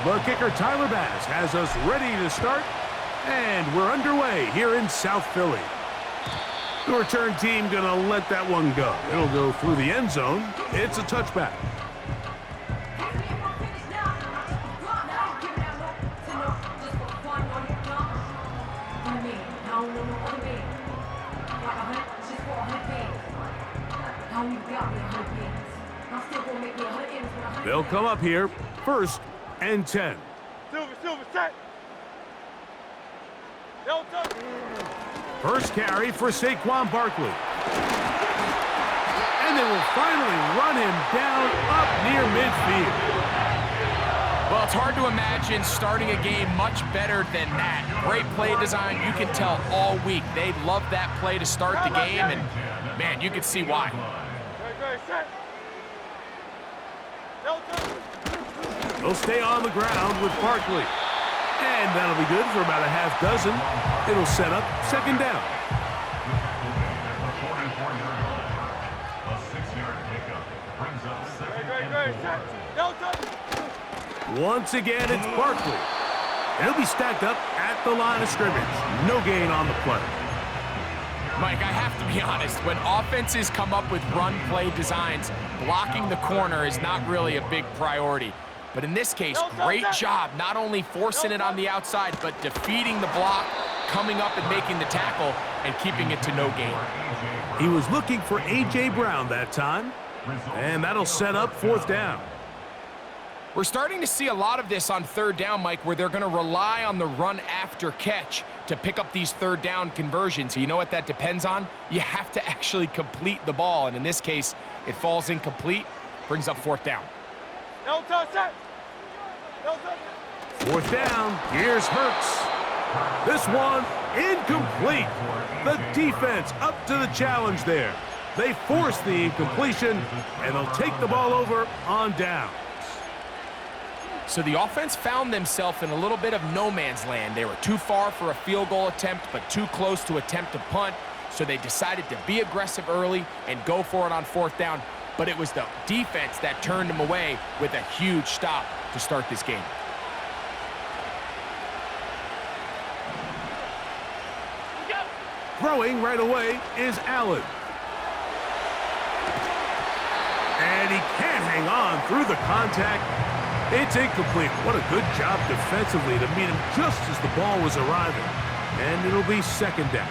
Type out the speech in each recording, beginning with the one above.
The kicker, Tyler Bass, has us ready to start, and we're underway here in South Philly. The return team gonna let that one go. It'll go through the end zone. It's a touchback. They'll come up here, 1st and 10. Silver, set. First carry for Saquon Barkley. And they will finally run him down up near midfield. Well, it's hard to imagine starting a game much better than that. Great play design. You can tell all week they love that play to start the game, and, man, you can see why. They'll stay on the ground with Barkley. And that'll be good for about a half dozen. It'll set up 2nd down. Once again, it's Barkley. He'll be stacked up at the line of scrimmage. No gain on the play. Mike, I have to be honest. When offenses come up with run play designs, blocking the corner is not really a big priority. But in this case, great job not only forcing it on the outside, but defeating the block, coming up and making the tackle, and keeping it to no gain. He was looking for A.J. Brown that time, and that'll set up 4th down. We're starting to see a lot of this on 3rd down, Mike, where they're going to rely on the run after catch to pick up these 3rd down conversions. You know what that depends on? You have to actually complete the ball, and in this case, it falls incomplete, brings up 4th down. 4th down, here's Hurts. This one, incomplete. The defense up to the challenge there. They force the incompletion, and they'll take the ball over on down. So the offense found themselves in a little bit of no man's land. They were too far for a field goal attempt, but too close to attempt a punt. So they decided to be aggressive early and go for it on 4th down. But it was the defense that turned them away with a huge stop to start this game. Throwing right away is Allen. And he can't hang on through the contact. It's incomplete. What a good job defensively to meet him just as the ball was arriving. And it'll be 2nd down.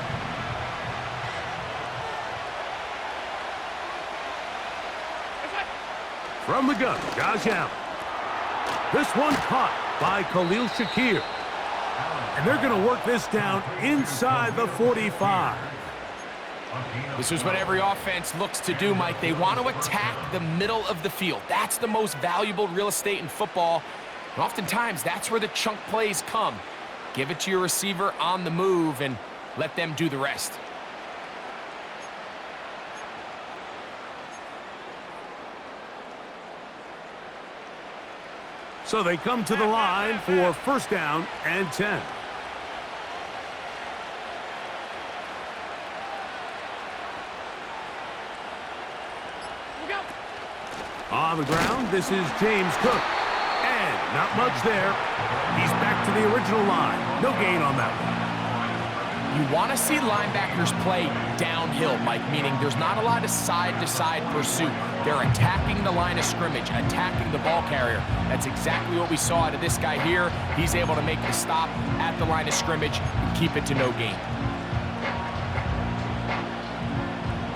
From the gun, Josh Allen. This one caught by Khalil Shakir. And they're going to work this down inside the 45. This is what every offense looks to do, Mike. They want to attack the middle of the field. That's the most valuable real estate in football. And oftentimes, that's where the chunk plays come. Give it to your receiver on the move and let them do the rest. So they come to the line for 1st down and 10. On the ground, this is James Cook. And not much there. He's back to the original line. No gain on that one. You want to see linebackers play downhill, Mike, meaning there's not a lot of side-to-side pursuit. They're attacking the line of scrimmage, attacking the ball carrier. That's exactly what we saw out of this guy here. He's able to make the stop at the line of scrimmage and keep it to no gain.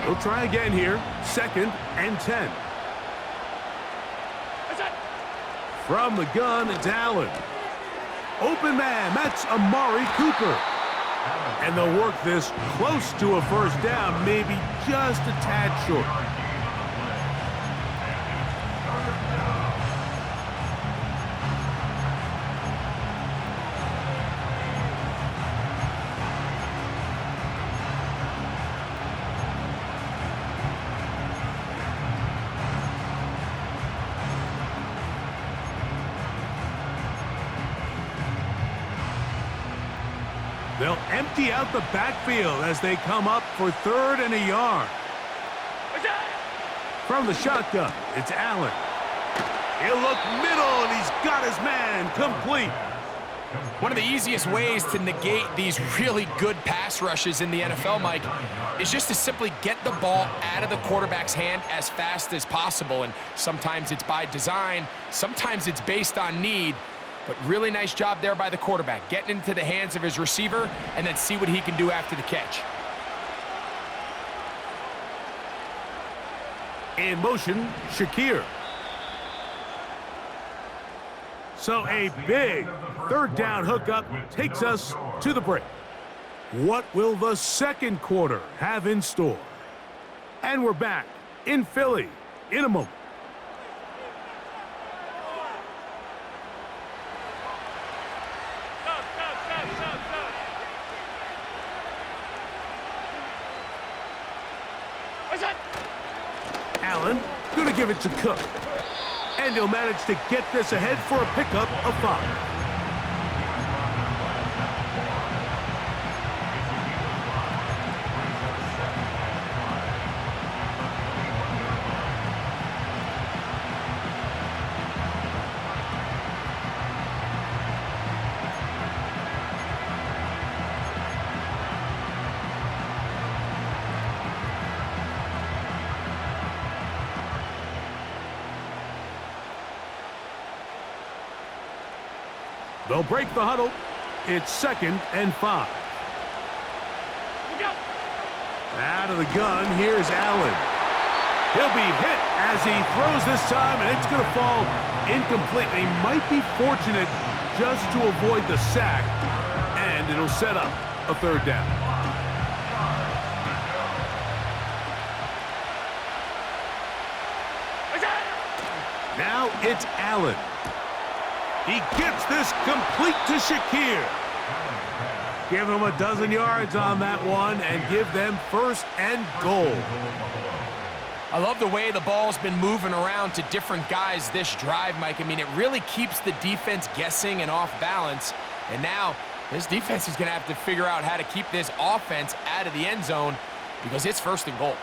We'll try again here. 2nd and 10. From the gun, it's Allen. Open man, that's Amari Cooper. And they'll work this close to a 1st down, maybe just a tad short. They'll empty out the backfield as they come up for 3rd and a yard. From the shotgun, it's Allen. He'll look middle, and he's got his man complete. One of the easiest ways to negate these really good pass rushes in the NFL, Mike, is just to simply get the ball out of the quarterback's hand as fast as possible. And sometimes it's by design, sometimes it's based on need. But really nice job there by the quarterback, getting into the hands of his receiver and then see what he can do after the catch. In motion, Shakir. So a big third down hookup takes us to the break. What will the second quarter have in store? And we're back in Philly in a moment. Allen, gonna give it to Cook. And he'll manage to get this ahead for a pickup of 5. They'll break the huddle. It's 2nd and 5. Out of the gun, here's Allen. He'll be hit as he throws this time, and it's going to fall incomplete. He might be fortunate just to avoid the sack, and it'll set up a 3rd down. Now it's Allen. He gets this complete to Shakir. Give him a dozen yards on that one and give them 1st and goal. I love the way the ball's been moving around to different guys this drive, Mike. I mean, it really keeps the defense guessing and off balance. And now this defense is going to have to figure out how to keep this offense out of the end zone because it's 1st and goal.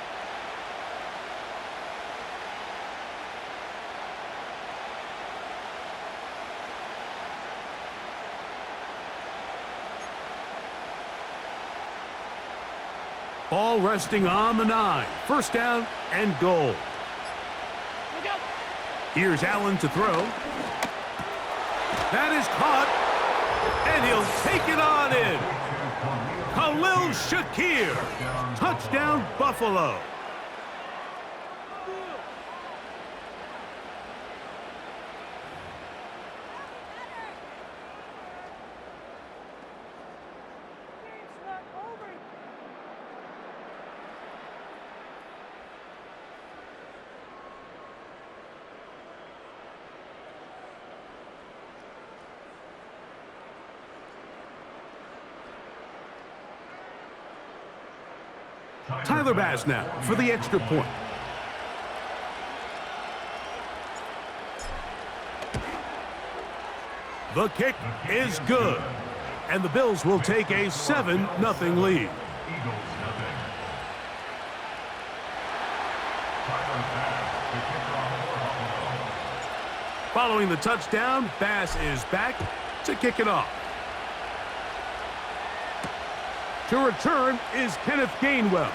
Ball resting on the 9. 1st down and goal. Here's Allen to throw. That is caught, and he'll take it on in. Khalil Shakir. Touchdown, Buffalo. Tyler Bass now for the extra point. The kick is good, and the Bills will take a 7-0 lead. Following the touchdown, Bass is back to kick it off. To return is Kenneth Gainwell.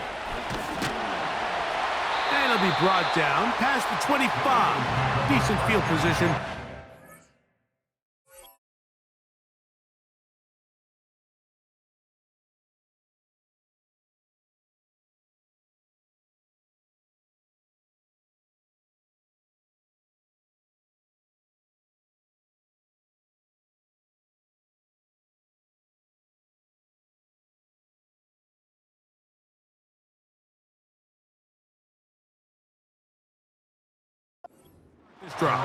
And he'll be brought down past the 25. Decent field position. This drop.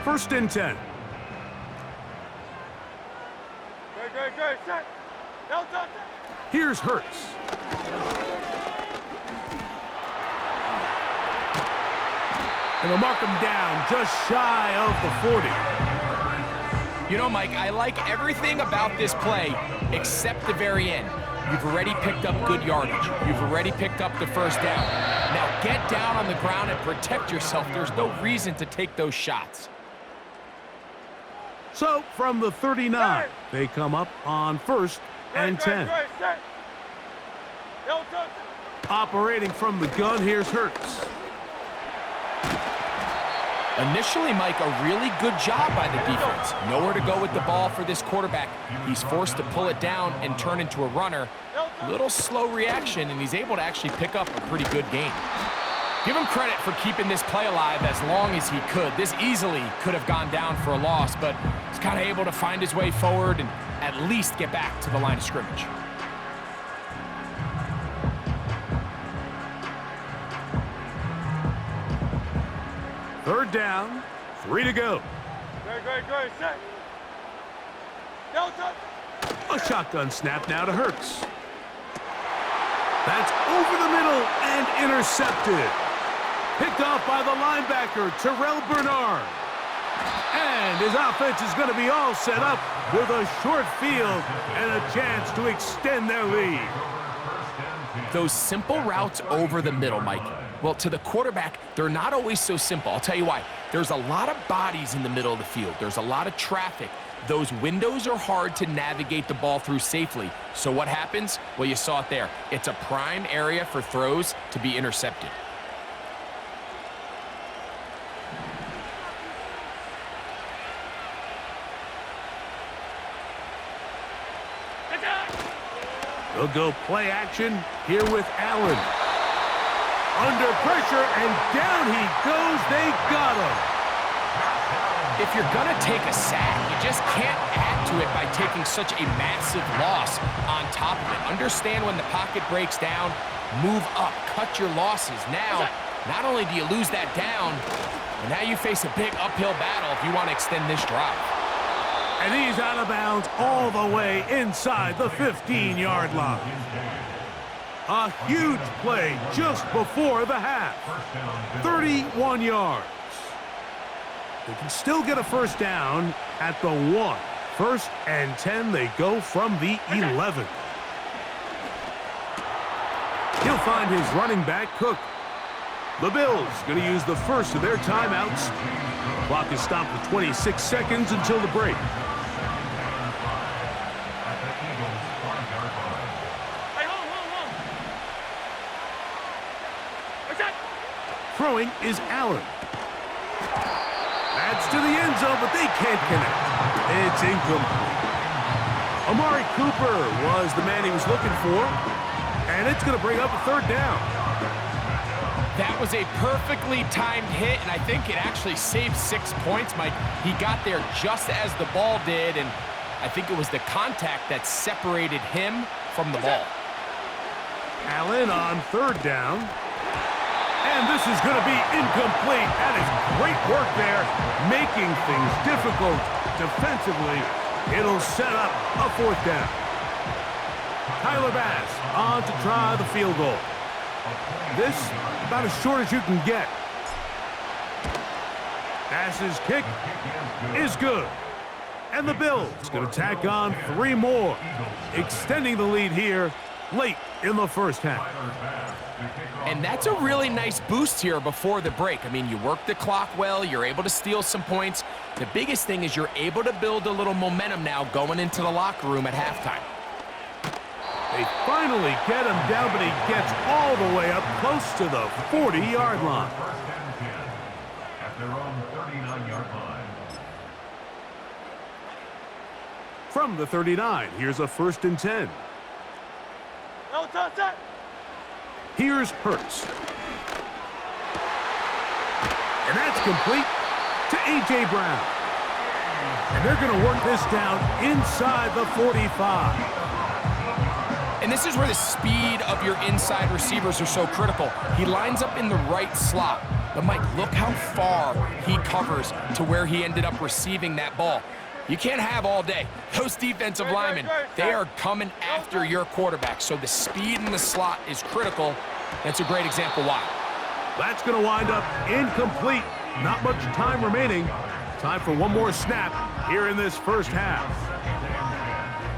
1st and 10. Good. Set. Here's Hurts. And they'll mark him down just shy of the 40. You know, Mike, I like everything about this play except the very end. You've already picked up good yardage. You've already picked up the first down. Now get down on the ground and protect yourself. There's no reason to take those shots. So from the 39, they come up on 1st and 10. Operating from the gun, here's Hurts. Initially, Mike, a really good job by the defense. Nowhere to go with the ball for this quarterback. He's forced to pull it down and turn into a runner. Little slow reaction, and he's able to actually pick up a pretty good gain. Give him credit for keeping this play alive as long as he could. This easily could have gone down for a loss, but he's kind of able to find his way forward and at least get back to the line of scrimmage. Third down, 3 to go. Great, set. Delta. A shotgun snap now to Hurts. That's over the middle and intercepted. Picked off by the linebacker, Terrell Bernard. And his offense is going to be all set up with a short field and a chance to extend their lead. Those simple routes over the middle, Mike. Well, to the quarterback, they're not always so simple. I'll tell you why. There's a lot of bodies in the middle of the field. There's a lot of traffic. Those windows are hard to navigate the ball through safely. So what happens? Well, you saw it there. It's a prime area for throws to be intercepted. They'll go play action here with Allen. Under pressure, and down he goes. They got him. If you're going to take a sack, you just can't add to it by taking such a massive loss on top of it. Understand when the pocket breaks down, move up, cut your losses. Now, not only do you lose that down, but now you face a big uphill battle if you want to extend this drive. And he's out of bounds all the way inside the 15-yard line. A huge play just before the half. 31 yards. They can still get a first down at the 1. 1st and 10, they go from the 11. He'll find his running back, Cook. The Bills going to use the first of their timeouts. The clock is stopped with 26 seconds until the break. Throwing is Allen. That's to the end zone, but they can't connect. It's incomplete. Amari Cooper was the man he was looking for, and it's going to bring up a third down. That was a perfectly timed hit, and I think it actually saved 6 points, Mike. He got there just as the ball did, and I think it was the contact that separated him from the ball. Allen on third down. And this is going to be incomplete. That is great work there, making things difficult defensively. It'll set up a fourth down. Tyler Bass on to try the field goal. This about as short as you can get. Bass's kick is good. And the Bills going to tack on 3 more, extending the lead here late in the first half. And that's a really nice boost here before the break. I mean, you work the clock well, you're able to steal some points. The biggest thing is you're able to build a little momentum now going into the locker room at halftime. They finally get him down, but he gets all the way up close to the 40-yard line. At their own 39-yard line. From the 39, here's a 1st and 10. Here's Hurts. And that's complete to A.J. Brown. And they're going to work this down inside the 45. And this is where the speed of your inside receivers are so critical. He lines up in the right slot. But, Mike, look how far he covers to where he ended up receiving that ball. You can't have all day. Those defensive linemen, they are coming after your quarterback. So the speed in the slot is critical. That's a great example why. That's going to wind up incomplete. Not much time remaining. Time for one more snap here in this first half.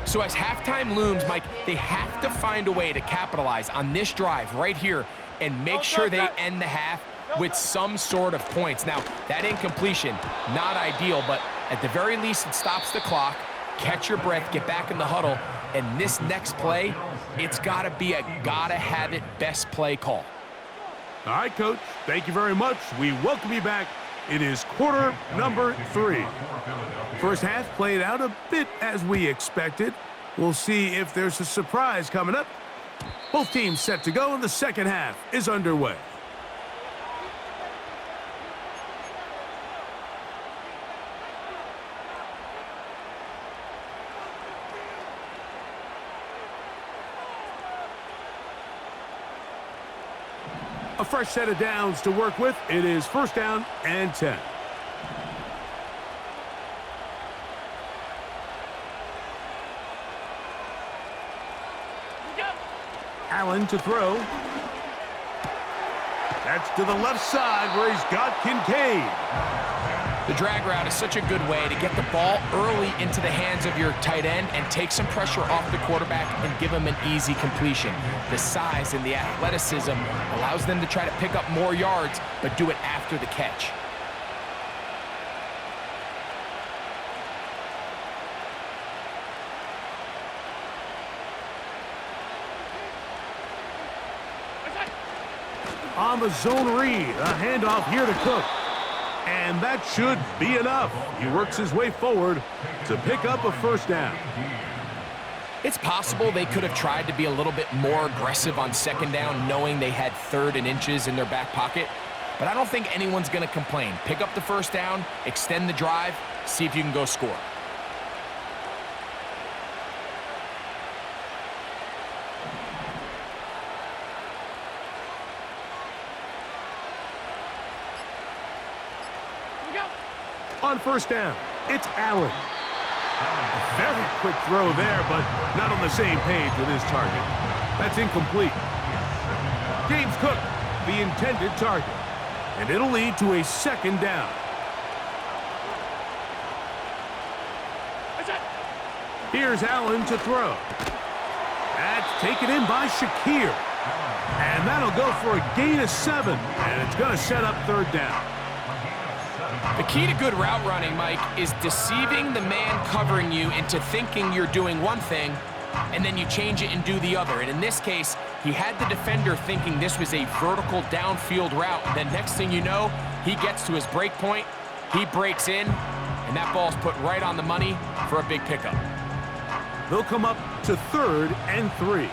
So as halftime looms, Mike, they have to find a way to capitalize on this drive right here and make sure they end the half with some sort of points. Now, that incompletion, not ideal, but at the very least, it stops the clock. Catch your breath, get back in the huddle, and this next play, it's got to be a gotta-have-it best play call. All right, Coach, thank you very much. We welcome you back. It is quarter number 3. First half played out a bit as we expected. We'll see if there's a surprise coming up. Both teams set to go, and the second half is underway. A fresh set of downs to work with. It is first down and 10. Allen to throw. That's to the left side where he's got Kincaid. The drag route is such a good way to get the ball early into the hands of your tight end and take some pressure off the quarterback and give him an easy completion. The size and the athleticism allows them to try to pick up more yards, but do it after the catch. On the zone read, a handoff here to Cook. And that should be enough. He works his way forward to pick up a first down. It's possible they could have tried to be a little bit more aggressive on second down, knowing they had 3rd and inches in their back pocket. But I don't think anyone's going to complain. Pick up the first down, extend the drive, see if you can go score. On first down, it's Allen. A very quick throw there, but not on the same page with his target. That's incomplete. James Cook, the intended target. And it'll lead to a second down. Here's Allen to throw. That's taken in by Shakir. And that'll go for a gain of 7. And it's going to set up third down. The key to good route running, Mike, is deceiving the man covering you into thinking you're doing one thing, and then you change it and do the other. And in this case, he had the defender thinking this was a vertical downfield route. And then next thing you know, he gets to his break point, he breaks in, and that ball's put right on the money for a big pickup. They'll come up to 3rd and 3.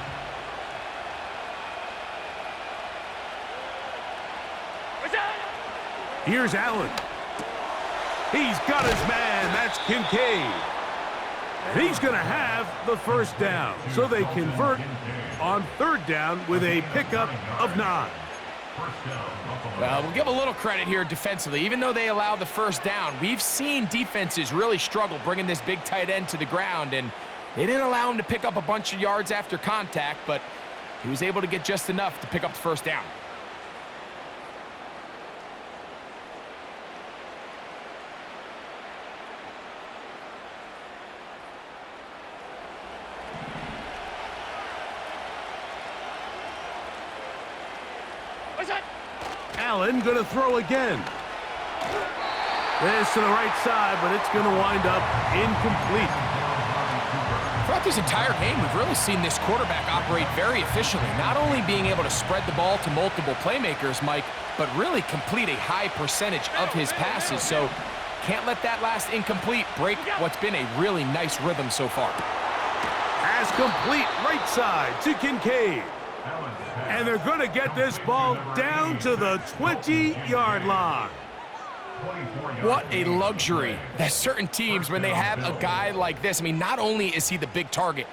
Here's Allen. He's got his man. That's Kincaid. And he's going to have the first down. So they convert on 3rd down with a pickup of 9. Well, we'll give a little credit here defensively. Even though they allow the first down, we've seen defenses really struggle bringing this big tight end to the ground, and they didn't allow him to pick up a bunch of yards after contact, but he was able to get just enough to pick up the first down. Allen going to throw again. This to the right side, but it's going to wind up incomplete. Throughout this entire game, we've really seen this quarterback operate very efficiently, not only being able to spread the ball to multiple playmakers, Mike, but really complete a high percentage of his passes. So can't let that last incomplete break what's been a really nice rhythm so far. Pass complete right side to Kincaid. And they're going to get this ball down to the 20-yard line. What a luxury that certain teams, when they have a guy like this, I mean, not only is he the big target,